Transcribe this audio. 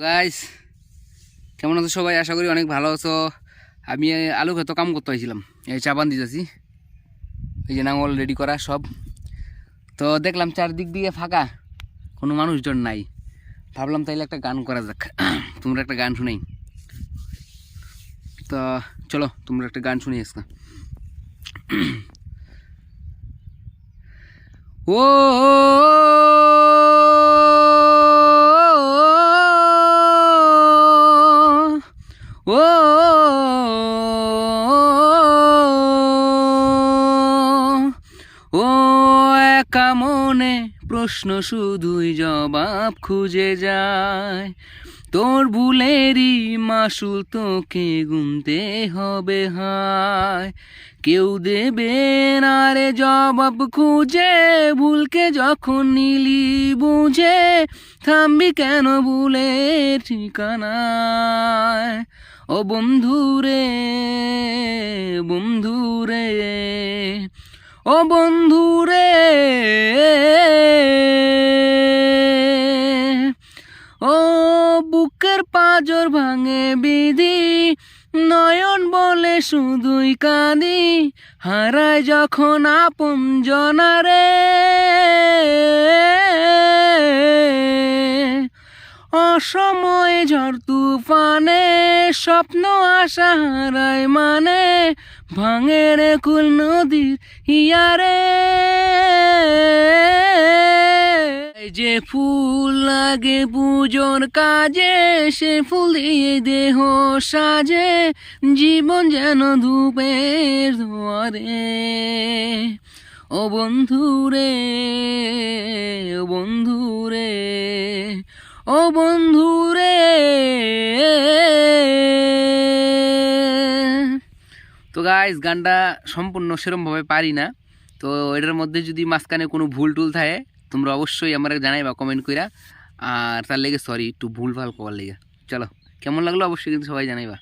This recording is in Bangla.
গাইস কেমন আছো সবাই? আশা করি অনেক ভালো আছো। আমি আলু খেতো কাম করতে হয়েছিলাম, এই চাপান দিতেছি, এই যে নাঙল রেডি করা সব। তো দেখলাম চারদিক দিয়ে ফাঁকা, কোনো মানুষজন নাই। ভাবলাম তাইলে একটা গান করা যাক, তোমরা একটা গান শুনেই। তো চলো তোমরা একটা গান শুনি আজকে। ও ও ও একা মনে প্রশ্ন শুধুই জবাব খুঁজে যায়, তোর ভুলেরই মাসুল তোকে গুনতে হবে হায়। কেউ দেবে না রে জবাব খুঁজে, ভুলকে যখন নিলি বুঝে, থামবি কেন ভুলের ঠিকানায়? ও বন্ধুরে বন্ধুরে ও বন্ধুরে, ও বুকের পাঁজর ভাঙে বিধি, নয়ন বলে শুধুই কাঁদি, হারায় যখন আপন জনারে। অসময়ে ঝড় তুফানে স্বপ্ন আশা হারায় মানে, ভাঙে রে কুল নদীর হিয়ারে। যে ফুল লাগে পুজোর কাজে, সে ফুল দিয়ে দেহ সাজে, জীবন যেন ধূপের দুয়ারে। ও বন্ধুরে ও বন্ধুরে ও বন্ধুরে। তো গাইস গানটা সম্পূর্ণ সেরকমভাবে পারি না, তো এটার মধ্যে যদি মাঝখানে কোনো ভুল টুল থাকে তোমরা অবশ্যই আমার জানাইবা কমেন্ট কইরা। আর তার লেগে সরি, একটু ভুল ভাল করার লেগে। চলো কেমন লাগলো অবশ্যই কিন্তু সবাই জানাইবা।